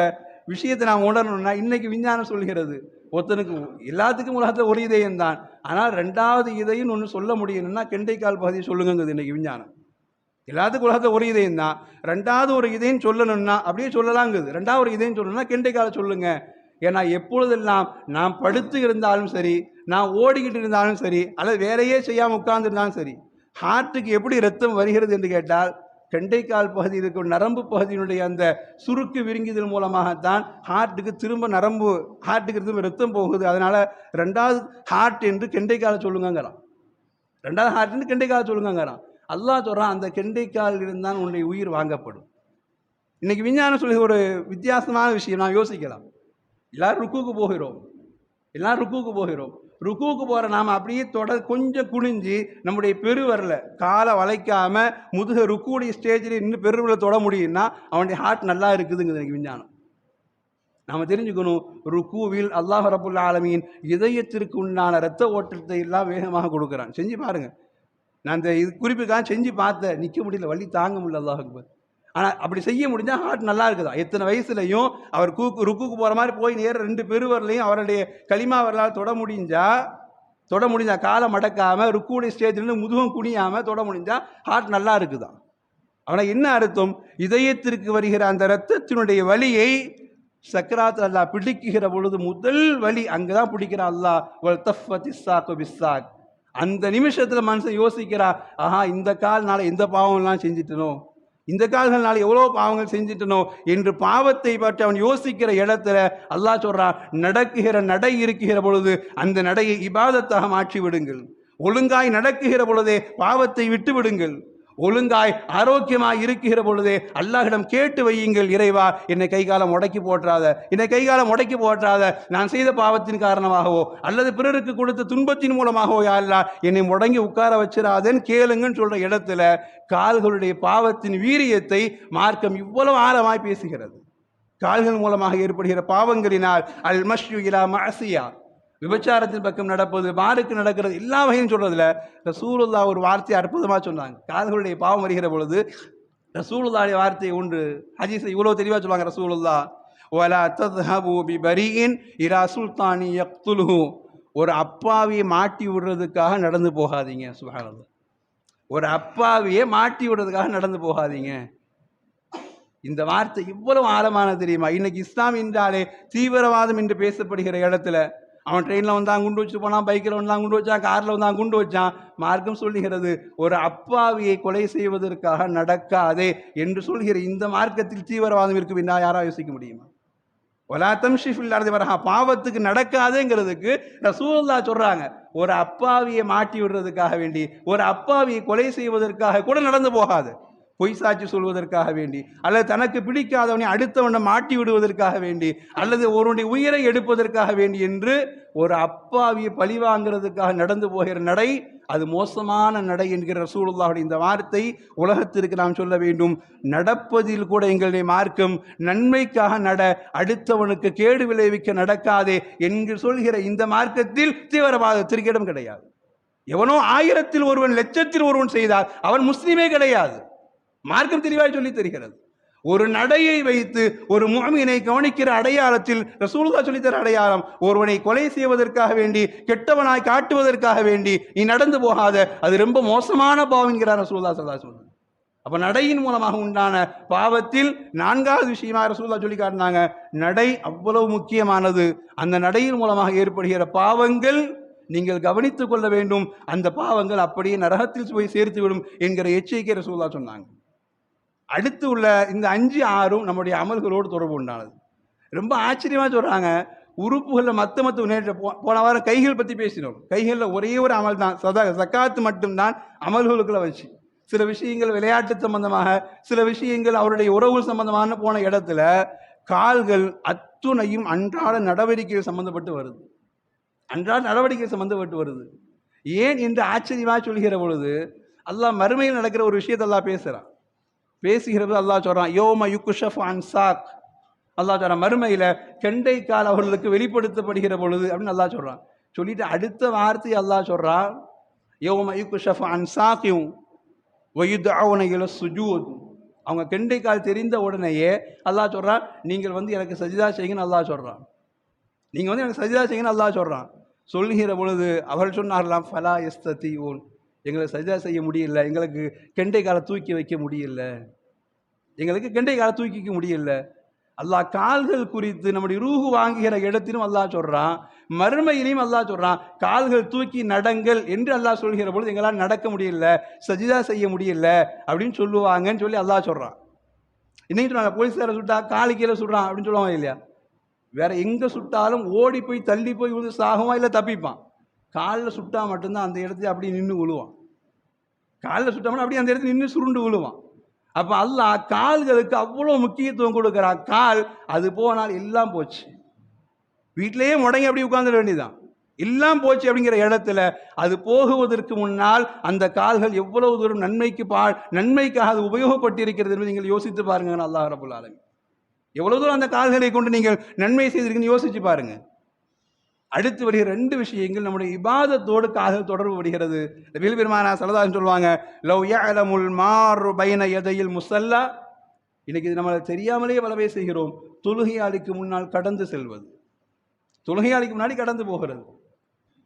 விஷயத்தை நாம் உணரணும்னா இன்னைக்கு விஞ்ஞானம் சொல்கிறது, ஒருத்தனுக்கு எல்லாத்துக்கும் உலகத்தில் ஒரு இதயம் தான், ஆனால் 2வது இதயம் ஒன்று சொல்ல முடியணும்னா கெண்டைக்கால் பகுதியை சொல்லுங்கிறது இன்னைக்கு விஞ்ஞானம். எல்லாத்துக்கும் உலகத்தில் ஒரு இதயம் தான், 2வது ஒரு இதயம் சொல்லணும்னா அப்படியே சொல்லலாங்குது. 2வது ஒரு இதயம் சொல்லணும்னா கெண்டைக்கால சொல்லுங்க. ஏன்னா எப்பொழுதெல்லாம் நாம் படுத்து இருந்தாலும் சரி, நான் ஓடிக்கிட்டு இருந்தாலும் சரி, அல்லது வேலையே செய்யாமல் உட்கார்ந்துருந்தாலும் சரி, ஹார்ட்டுக்கு எப்படி ரத்தம் வருகிறது என்று கேட்டால் கெண்டைக்கால் பகுதி இருக்கும் நரம்பு பகுதியினுடைய அந்த சுருக்கு விரிங்குதல் மூலமாகத்தான் ஹார்ட்டுக்கு திரும்ப ஹார்ட்டுக்கு திரும்ப ரத்தம் போகுது. அதனால 2வது ஹார்ட் என்று கெண்டைக்கால சொல்லுங்கிறான். 2வது ஹார்ட் என்று கெண்டைக்கால சொல்லுங்கிறான். அல்லாஹ் சொல்கிறான், அந்த கெண்டைக்கால் இருந்தால் உன்னுடைய உயிர் வாங்கப்படும். இன்னைக்கு விஞ்ஞானம் சொல்லி ஒரு வித்தியாசமான விஷயம் நாம் யோசிக்கலாம். எல்லாரும் ருக்குவுக்கு போகிறோம், எல்லாரும் ருக்குவுக்கு போகிறோம். ருக்குவுக்கு போகிற நாம் அப்படியே கொஞ்சம் குனிஞ்சு நம்முடைய பெருவரில் காலை வளைக்காம முதுக ருக்குடைய ஸ்டேஜில் இன்னும் பெருவரில் தொட முடியும்னா அவனுடைய ஹார்ட் நல்லா இருக்குதுங்கிறது எனக்கு விஞ்ஞானம். நாம் தெரிஞ்சுக்கணும், ருக்குவில் அல்லாஹ் ரப்புல் ஆலமீன் இதயத்திற்கு உண்டான இரத்த ஓட்டத்தை எல்லாம் வேகமாக கொடுக்குறான். செஞ்சு பாருங்க. நான் இந்த இது குறிப்புக்காக செஞ்சு பார்த்தேன், நிற்க முடியல, வலி தாங்க முடியல. அல்லாஹ் அக்பர். ஆனால் அப்படி செய்ய முடிஞ்சால் ஹார்ட் நல்லா இருக்குதா? எத்தனை வயசுலையும் அவர் ருக்குக்கு போகிற மாதிரி போய் நேர 2 பெருவரலையும் அவருடைய களிமா வரலாறு தொட முடிஞ்சா காலை மடக்காமல் ருக்குடைய ஸ்டேஜ்லேருந்து முதுகம் குனியாமல் தொட முடிஞ்சா ஹார்ட் நல்லா இருக்குதா? ஆனால் என்ன அர்த்தம்? இதயத்திற்கு வருகிற அந்த இரத்தத்தினுடைய வலியை சக்கராத் அல்லாஹ் பிடிக்குகிற பொழுது முதல் வலி அங்கதான் பிடிக்கிறான் அல்லாஹ். அந்த நிமிஷத்துல மனுஷன் யோசிக்கிறா, ஆஹா இந்த கால்னால எந்த பாவம்லாம் செஞ்சிட்டனோ, இந்த கால்கள்னால எவ்வளோ பாவங்கள் செஞ்சிட்டனோ என்று பாவத்தை பற்றி அவன் யோசிக்கிற இடத்துல அல்லாஹ் சொல்றான், நடக்குகிற நடை இருக்குகிற பொழுது அந்த நடையை இபாதத்தாக மாற்றி விடுங்கள். ஒழுங்காய் நடக்குகிற பொழுதே பாவத்தை விட்டு விடுங்கள். ஒழுங்காய் ஆரோக்கியமாய் இருக்கிற பொழுதே அல்லாஹ்விடம் கேட்டு வையுங்கள், இறைவா என்னை கைகாலம் முடக்கி போற்றாத, என்னை கைகாலம் முடக்கி போற்றாத, நான் செய்த பாவத்தின் காரணமாகவோ அல்லது பிறருக்கு கொடுத்த துன்பத்தின் மூலமாகவோ யா அல்லாஹ் என்னை முடங்கி உட்கார வச்சிடாதேன்னு கேளுங்கன்னு சொல்ற இடத்துல கால்களுடைய பாவத்தின் வீரியத்தை மார்க்கம் இவ்வளவு ஆழமாய் பேசுகிறது. கால்கள் மூலமாக ஏற்படுகிற பாவங்களினால் அல் மஷ்யு இலா மஅசியா, விபச்சாரத்தின் பக்கம் நடப்பது, மாருக்கு நடக்கிறது, எல்லா வகையும் சொல்றதுல ரசூலுல்லாஹ் ஒரு வார்த்தையை அற்புதமாக சொன்னாங்க. கால்களுடைய பாவம் வருகிற பொழுது ரசூலுல்லாஹ்வுடைய வார்த்தையை உண்டு, ஹதீஸை இவ்வளோ தெளிவாக சொல்லுவாங்க ரசூலுல்லாஹ், வலா தத்ஹபு பிபரீஇன் இலா சுல்தானி யக்துலுஹு, ஒரு அப்பாவியை மாட்டி விடுறதுக்காக நடந்து போகாதீங்க. சுப்ஹானல்லாஹ், ஒரு அப்பாவியை மாட்டி விடுறதுக்காக நடந்து போகாதீங்க. இந்த வார்த்தை இவ்வளவு ஆழமானது தெரியுமா? இன்னைக்கு இஸ்லாம் என்றாலே தீவிரவாதம் என்று பேசப்படுகிற இடத்துல அவன் ட்ரெயினில் வந்தான் குண்டு வச்சுட்டு போனான், பைக்கில் வந்தான் குண்டு வச்சான், காரில் வந்தான் குண்டு வச்சான். மார்க்கம் சொல்லுகிறது ஒரு அப்பாவியை கொலை செய்வதற்காக நடக்காதே என்று சொல்கிற இந்த மார்க்கத்தில் தீவிரவாதம் இருக்கும் என்றா யாரா யோசிக்க முடியுமா? ஒலா தம்ஷி ஃபில் அர்தி மரஹா, பாவத்துக்கு நடக்காதேங்கிறதுக்கு ரசூலுல்லாஹ் சொல்றாங்க, ஒரு அப்பாவியை மாட்டி விடுறதுக்காக வேண்டி, ஒரு அப்பாவியை கொலை செய்வதற்காக கூட நடந்து போகாது. பொய் சாட்சி சொல்வதற்காக வேண்டி, அல்லது தனக்கு பிடிக்காதவனை அடுத்தவனை மாட்டி விடுவதற்காக வேண்டி, அல்லது ஒருவனுடைய உயிரை எடுப்பதற்காக வேண்டி என்று ஒரு அப்பாவியை பழி வாங்கிறதுக்காக நடந்து போகிற நடை அது மோசமான நடை என்கிற ரசூலுல்லாஹுடைய இந்த வார்த்தை உலகத்திற்கு நாம் சொல்ல வேண்டும். நடப்பதில் கூட எங்களுடைய மார்க்கம் நன்மைக்காக நட, அடுத்தவனுக்கு கேடு விளைவிக்க நடக்காதே என்று சொல்கிற இந்த மார்க்கத்தில் தீவிரவாதத்திற்கு இடம் கிடையாது. எவனோ 1000-ல் ஒருவன் 1,00,000-ல் ஒருவன் செய்தால் அவன் முஸ்லீமே கிடையாது. மார்க்கம் தெளிவாக சொல்லி தருகிறது. ஒரு நடையை வைத்து ஒரு முஃமினை கவனிக்கிற அடையாளத்தில் ரசூலுல்லாஹ் சொல்லித்தர அடையாளம், ஒருவனை கொலை செய்வதற்காக வேண்டி, கெட்டவனாய் காட்டுவதற்காக வேண்டி நீ நடந்து போகாத, அது ரொம்ப மோசமான பாவம் என்கிறார் ரசூலுல்லாஹ் ஸல்லல்லாஹு அலைஹி வஸல்லம். அப்ப நடையின் மூலமாக உண்டான பாவத்தில் 4வது விஷயமாக ரசூலுல்லாஹ் சொல்லி காட்டினாங்க, நடை அவ்வளவு முக்கியமானது. அந்த நடையின் மூலமாக ஏற்படுகிற பாவங்கள் நீங்கள் கவனித்துக் கொள்ள வேண்டும். அந்த பாவங்கள் அப்படியே நரகத்தில் போய் சேர்த்துவிடும் என்கிற எச்சரிக்கை ரசூலுல்லாஹ் சொன்னாங்க. அடுத்து உள்ள இந்த 5, 6 நம்முடைய அமல்களோடு தொடர்பு உண்டானது. ரொம்ப ஆச்சரியமாக சொல்கிறாங்க, உறுப்புகளில் மற்ற முன்னேற்ற போன வாரம் கைகள் பற்றி பேசினோம். கைகளில் ஒரே ஒரு அமல் தான், சக்காத்து மட்டும்தான் அமல்களுக்குள்ள வச்சு. சில விஷயங்கள் விளையாட்டு சம்பந்தமாக, சில விஷயங்கள் அவருடைய உறவு சம்பந்தமான போன இடத்துல கால்கள் அத்துணையும் அன்றாட நடவடிக்கைகள் சம்பந்தப்பட்டு வருது. அன்றாட நடவடிக்கைகள் சம்பந்தப்பட்டு வருது. ஏன் என்று ஆச்சரியமாக சொல்கிற பொழுது அல்லாஹ் மறுமையில் நடக்கிற ஒரு விஷயத்தை அல்லாஹ் பேசுகிறது. அல்லாஹ் சொல்றான், யோம யுக்ஷஃபு அன் சாக், அல்லாஹ் சொல்றான் மறுமையில் கெண்டை கால் அவர்களுக்கு வெளிப்படுத்தப்படுகிற பொழுது அப்படின்னு அல்லாஹ் சொல்றான். சொல்லிட்டு அடுத்த வார்த்தை அல்லாஹ் சொல்றான், யோம யுக்ஷஃபு அன் சாக்கியும் வயுதுஅவுன இல சுஜூத், அவங்க கெண்டை கால் தெரிந்த உடனேயே அல்லாஹ் சொல்றான், நீங்கள் எனக்கு சஜிதா செய்யுங்கன்னு அல்லாஹ் சொல்றான். நீங்கள் எனக்கு சஜிதா செய்யுங்கன்னு அல்லாஹ் சொல்றான். சொல்லுகிற பொழுது அவர்கள் சொன்னார்களாம், ஃபலா யஸ்ததிஊன், எங்களை சஜிதா செய்ய முடியல, எங்களுக்கு கெண்டை காலை தூக்கி வைக்க முடியல, எங்களுக்கு கெண்டை காலை தூக்கி வைக்க முடியல. அல்லாஹ் கால்கள் குறித்து நம்முடைய ரூஹு வாங்குகிற இடத்திலும் அல்லாஹ் சொல்றான், மறுமையிலையும் அல்லாஹ் சொல்றான், கால்கள் தூக்கி நடங்கள் என்று அல்லாஹ் சொல்கிற பொழுது எங்களால் நடக்க முடியல, சஜிதா செய்ய முடியல அப்படின்னு சொல்லுவாங்கன்னு சொல்லி அல்லாஹ் சொல்றான். இன்னைக்கு சொன்னாங்க, போலீஸ்கார சுட்டா காலு கீழே சுடுறான் அப்படின்னு சொல்லுவாங்க இல்லையா? வேற எங்க சுட்டாலும் ஓடி போய் தள்ளி போய் விழுந்து சாகுமா இல்லை தப்பிப்பான். காலில் சுட்டா மட்டும்தான் அந்த இடத்துல அப்படியே நின்று விழுவான். காலில் சுட்டாமல் அப்படியே அந்த இடத்துல நின்று சுருண்டு விழுவான். அப்போ அல்லாஹ் கால்களுக்கு அவ்வளோ முக்கியத்துவம் கொடுக்குறான். கால் அது போனால் எல்லாம் போச்சு. வீட்டிலேயே முடங்கி அப்படி உட்கார்ந்துட வேண்டியதுதான். எல்லாம் போச்சு அப்படிங்கிற இடத்துல அது போகுவதற்கு முன்னால் அந்த கால்கள் எவ்வளவு தூரம் நன்மைக்காக அது உபயோகப்பட்டிருக்கிறது என்று நீங்கள் யோசித்து பாருங்க. அல்லாஹ் ரப்பல் ஆலமீன் எவ்வளவு தூரம் அந்த கால்களை கொண்டு நீங்கள் நன்மை செய்திருக்குன்னு யோசிச்சு பாருங்க. அடுத்து வருகிற 2 விஷயங்கள் நம்முடைய இபாதத்தோடு கால்கள் தொடர்பு வருகிறது. நபிகள் பெருமானார் ஸல்லல்லாஹு அலைஹி சொல்லுவாங்க, லவ் யஅலமுல் மாரு பைன யதையில் முஸல்லா. இன்னைக்கு இது நம்ம தெரியாமலேயே பல பேர் செய்கிறோம். தொழுகையாளிக்கு முன்னால் கடந்து செல்வது, தொழுகையாளிக்கு முன்னாடி கடந்து போகிறது.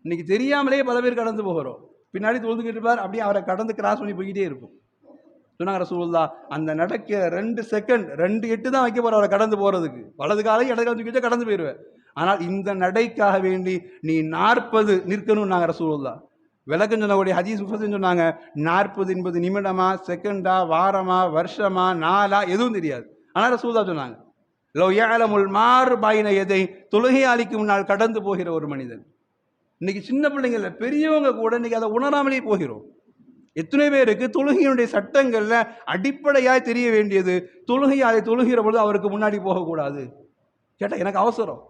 இன்னைக்கு தெரியாமலேயே பல பேர் கடந்து போகிறோம். பின்னாடி தொழுதுகிட்டு இருப்பார், அப்படியே அவரை கடந்து கிராஸ் பண்ணி போய்கிட்டே இருக்கும். சொன்னாங்க ரசூலுல்லாஹ், அந்த நடக்க 2 செகண்ட் 2 எட்டு தான் வைக்க போற அவரை கடந்து போறதுக்கு. வலது காலை இடது காலை தூக்கி கடந்து போயிடுவேன். ஆனால் இந்த நடைக்காக வேண்டி நீ 40 நிற்கணும் நாங்கள் ரசூலுல்லாஹ் விளக்கம் சொன்னக்கூடிய ஹதீஸ் முஃபஸிர் சொன்னாங்க. 40 என்பது நிமிடமா, செகண்டா, வாரமா, வருஷமா, நாளா எதுவும் தெரியாது. ஆனால் ரசூலுல்லாஹ் சொன்னாங்க, லவ் யஅலமுல் மார் பைன யதை, தொழுகையாளிக்கு முன்னால் கடந்து போகிற ஒரு மனிதன். இன்னைக்கு சின்ன பிள்ளைங்கள பெரியவங்க கூட இன்னைக்கு அதை உணராமலே போகிறோம். எத்தனை பேருக்கு தொழுகையினுடைய சட்டங்கள்ல அடிப்படையாய் தெரிய வேண்டியது, தொழுகையாளி தொழுகிற பொழுது அவருக்கு முன்னாடி போகக்கூடாது. கேட்டால் எனக்கு அவசரம்,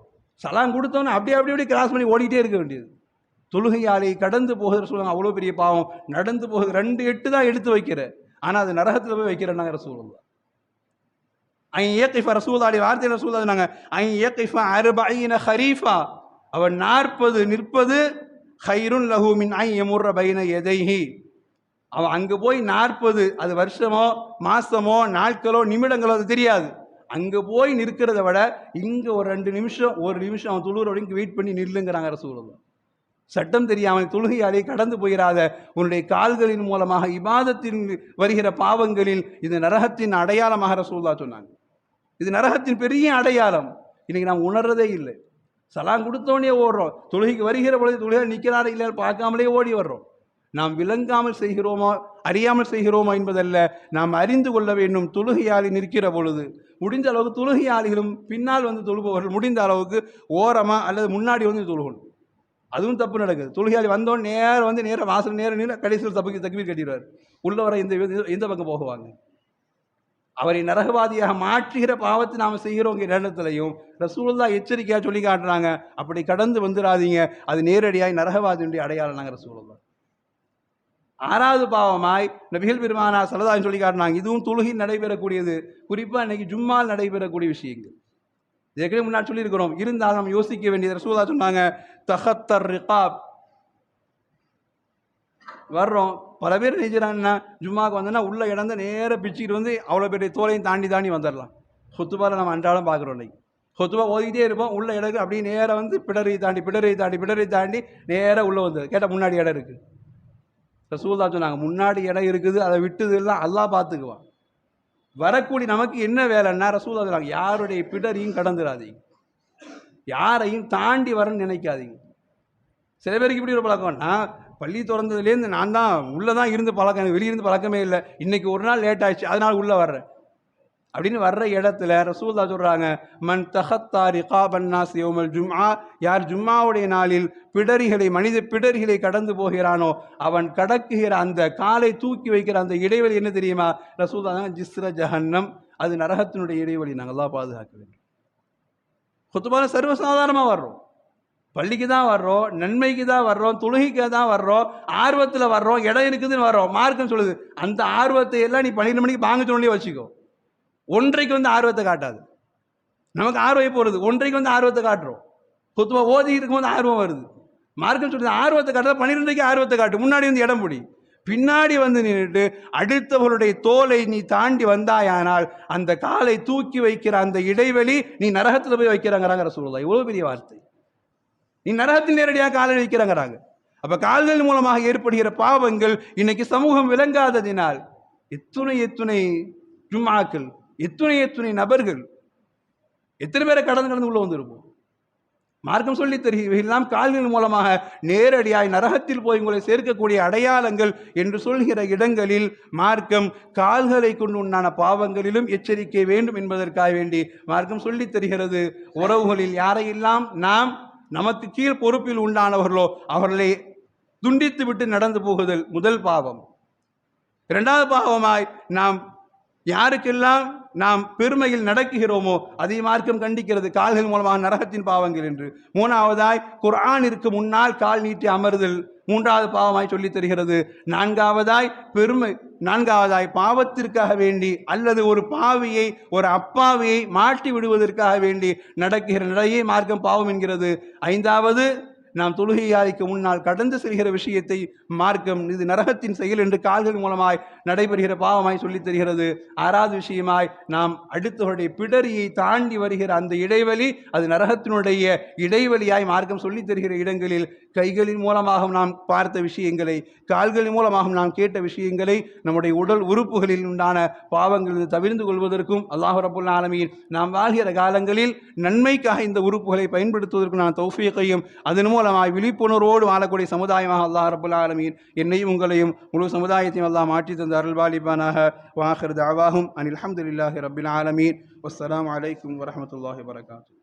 சலாம் கொடுத்தோன்னு அப்படியே கிராஸ் பண்ணி ஓடிட்டே இருக்க வேண்டியது. தொழுகையாளி கடந்து போகிற சொல்லுவாங்க, அவ்வளோ பெரிய பாவம். நடந்து போகுது 2 எட்டு தான் எடுத்து வைக்கிற, ஆனால் அது நரகத்தில் போய் வைக்கிறேன்னாங்க ரசூலுல்லாஹ். ரசூலுல்லாஹி வார்த்தை ரசூலுல்லாஹ் அர்பஈன ஹரீஃபா, அவன் 40 நிற்பது ஹைருன் லஹு மின் ஐ யமுர்ர பைன யதைஹி. அவன் அங்கே போய் 40, அது வருஷமோ மாசமோ நாட்களோ நிமிடங்களோ அது தெரியாது. அங்கே போய் நிற்கிறத விட இங்கே ஒரு 2 நிமிஷம் 1 நிமிஷம் அவன் தொழுகிற வரைக்கும் வெயிட் பண்ணி நில்லுங்கிறாங்க ரசூலுல்லாஹ். சட்டம் தெரியாமல் தொழுகையாலே கடந்து போயிடாத. உன்னுடைய கால்களின் மூலமாக இபாதத்தின் வருகிற பாவங்களில் இது நரகத்தின் அடையாளமாக ரசூலுல்லாஹ் சொன்னாங்க. இது நரகத்தின் பெரிய அடையாளம். இன்னைக்கு நாம் உணர்றதே இல்லை. சலாம் கொடுத்தோடனே ஓடுறோம். தொழுகைக்கு வருகிற பொழுது தொழுகை நிற்கிறாரா இல்லை பார்க்காமலே ஓடி வர்றோம். நாம் விளங்காமல் செய்கிறோமா அறியாமல் செய்கிறோமா என்பதல்ல, நாம் அறிந்து கொள்ள வேண்டும். தொழுகையாளி நிற்கிற பொழுது முடிந்த அளவுக்கு தொழுகையாளிகளும் பின்னால் வந்து தொழுபவர்கள் முடிந்த அளவுக்கு ஓரமா அல்லது முன்னாடி வந்து தொழுகணும். அதுவும் தப்பு நடக்குது. தொழுகையாளி வந்தோன்னு நேரம் வாசல் நேரம் கடைசியில் தக்பீர் கட்டிடுவார். உள்ளவரை எந்த பக்கம் போகுவாங்க? அவரை நரகவாதியாக மாற்றுகிற பாவத்தை நாம் செய்கிறோங்கிற இடத்துலையும் ரசூலுல்லாஹ் எச்சரிக்கையாக சொல்லி காட்டுறாங்க, அப்படி கடந்து வந்துடாதீங்க, அது நேரடியாய் நரகவாதியுடைய அடையாளம் நாங்கள் ரசூலுல்லாஹ். 6வது பாவமாய் நபிகள் பெருமானார் ஸல்லல்லாஹு அலைஹி சொல்லி காட்டினாங்க. இதுவும் தொழுகையில் நடைபெறக்கூடியது. குறிப்பாக இன்னைக்கு ஜும்மால் நடைபெறக்கூடிய விஷயங்கள். இதுக்கு முன்னாடி சொல்லியிருக்கிறோம், இருந்தாலும் நம்ம யோசிக்க வேண்டியது. ரசூலுல்லாஹ் சொன்னாங்க, தஹத்தர் ரிகாப். வர்றோம், பல பேர் நினைக்கிறாங்கன்னா ஜும்மாவுக்கு வந்தோன்னா உள்ள இடந்த நேராக பிச்சுக்கிட்டு வந்து அவ்வளோ பெரிய தோலையும் தாண்டி வந்துடலாம். ஹுத்துபாவில் நம்ம அன்றாடம் பார்க்குறோம். இன்னைக்கு ஹுத்துபா ஓதிக்கிட்டே இருப்போம், உள்ள இடம் அப்படியே நேராக வந்து பிடரை தாண்டி நேராக உள்ளே வந்து கேட்டால் முன்னாடி இடம் இருக்குது. ரசூலுல்லாஹ் சொன்னாங்க, முன்னாடி இடம் இருக்குது, அதை விட்டுது எல்லாம் அல்லாஹ் பார்த்துக்குவான். வரக்கூடிய நமக்கு என்ன வேலைன்னா ரசூலுல்லாஹ் சொன்னாங்க, யாருடைய பிடரையும் கடந்துடாதீங்க, யாரையும் தாண்டி வரன்னு நினைக்காதீங்க. சில பேருக்கு இப்படி ஒரு பழக்கம், நான் பள்ளி திறந்ததுலேருந்து நான் தான் உள்ளே தான் இருந்து பழக்கம், எனக்கு வெளியிருந்து பழக்கமே இல்லை, இன்னைக்கு ஒரு நாள் லேட் ஆயிடுச்சு அதனால் உள்ளே வர்றேன் அப்படின்னு வர்ற இடத்துல ரசூலுல்லாஹ் சொல்கிறாங்க, மன் தஹத்தா ரிகாபன் நாஸ் யௌமல் ஜும்ஆ, யார் ஜும்மாவுடைய நாளில் மனித பிடரிகளை கடந்து போகிறானோ அவன் கடக்குகிற அந்த காலை தூக்கி வைக்கிற அந்த இடைவெளி என்ன தெரியுமா? ரசூலுல்லாஹ் ஜிஸ்ர ஜஹன்னம், அது நரகத்தினுடைய இடைவெளி. நாங்கள் அல்லாஹ் பாதுகாக்க வேண்டும். குத்துபால சர்வசாதாரணமாக வர்றோம், பள்ளிக்கு தான் வர்றோம், நன்மைக்கு தான் வர்றோம், தொழுகைக்கு தான் வர்றோம், ஆர்வத்தில் வர்றோம், இடம் இருக்குதுன்னு வர்றோம். மார்க்கம் சொல்லுது, அந்த ஆர்வத்தை எல்லாம் நீ 12 மணிக்கு பாங்க சொல்லி வச்சுக்கோ. 1:30க்கு வந்து ஆர்வத்தை காட்டாது. நமக்கு ஆர்வம் போகிறது, 1:30க்கு வந்து ஆர்வத்தை காட்டுறோம். குத்துபா ஓதி இருக்கும்போது ஆர்வம் வருது. மார்க்கம் சொல்லுது, ஆர்வத்தை காட்டுறது 12:30க்கு ஆர்வத்தை காட்டு. முன்னாடி வந்து இடம் பிடி, பின்னாடி வந்து நின்றுட்டு அடுத்தவர்களுடைய தோலை நீ தாண்டி வந்தாயானால் அந்த காலை தூக்கி வைக்கிற அந்த இடைவெளி நீ நரகத்தில் போய் வைக்கிறாங்கிறாங்க ரசூலுல்லாஹ். இவ்வளோ பெரிய வார்த்தை. நீ நரகத்தில் நேரடியாக காலை வைக்கிறாங்கிறாங்க. அப்ப கால்கள் மூலமாக ஏற்படுகிற பாவங்கள் இன்னைக்கு சமூகம் விளங்காததினால் எத்துணை ஜும்ஆக்கள், எத்துணை நபர்கள், எத்தனை பேரை கடந்து உள்ள வந்திருப்போம். மார்க்கம் சொல்லி தருகிறோம், கால்கள் மூலமாக நேரடியாய் நரகத்தில் போய் உங்களை சேர்க்கக்கூடிய அடையாளங்கள் என்று சொல்கிற இடங்களில் மார்க்கம் கால்களை கொண்டு உண்டான பாவங்களிலும் எச்சரிக்கை வேண்டும் என்பதற்காக வேண்டி மார்க்கம் சொல்லி தருகிறது. உறவுகளில் யாரையெல்லாம் நாம் நமக்கு கீழ் பொறுப்பில் உண்டானவர்களோ அவர்களை துண்டித்து விட்டு நடந்து போகுதல் முதல் பாவம். 2வது பாவமாய் நாம் யாருக்கெல்லாம் நாம் பெருமையில் நடக்குகிறோமோ அதை மார்க்கம் கண்டிக்கிறது, கால்கள் மூலமாக நரகத்தின் பாவங்கள் என்று. மூணாவதாய் குர்ஆனிற்கு முன்னால் கால் நீட்டி அமர்தல் மூன்றாவது பாவமாய் சொல்லித் தருகிறது. நான்காவதாய் பாவத்திற்காக வேண்டி அல்லது ஒரு பாவியை ஒரு அப்பாவியை மாட்டி விடுவதற்காக வேண்டி நடக்கிற நடையை மார்க்கம் பாவம் என்கிறது. ஐந்தாவது, நாம் தொழுகையாளிக்கு முன்னால் கடந்து செல்கிற விஷயத்தை மார்க்கம் இது நரகத்தின் செயல் என்று கால்கள் மூலமாய் நடைபெறுகிற பாவமாய் சொல்லித் தருகிறது. ஆறாவது விஷயமாய் நாம் அடுத்தவருடைய பிடரியை தாண்டி வருகிற அந்த இடைவெளி அது நரகத்தினுடைய இடைவெளியாய் மார்க்கம் சொல்லித் தருகிற இடங்களில் கைகளின் மூலமாக நாம் பார்த்த விஷயங்களை, கால்களின் மூலமாக நாம் கேட்ட விஷயங்களை நம்முடைய உடல் உறுப்புகளில் உண்டான பாவங்களில் தவிர்ந்து கொள்வதற்கும் அல்லாஹ் ரப்புல் ஆலமீன் நாம் வாழ்கிற காலங்களில் நன்மைக்காக இந்த உறுப்புகளை பயன்படுத்துவதற்கும் நான் தௌஃபீக்கையும் அதன் மூலமாக விழிப்புணர்வோடு வாழக்கூடிய சமுதாயமாக அல்லாஹ் ரப்புல் ஆலமீன் என்னையும் உங்களையும் முழு சமுதாயத்தையும் அல்லாஹ் மாற்றி தந்த அருள்வாலிபானாக. வாஹிர் தஅவாஹும் அனில் ஹம்துலில்லாஹி ரப்பில் ஆலமீன். வஸ்ஸலாமு அலைக்கும் வரஹ்மத்துல்லாஹி வபரகாத்துஹு.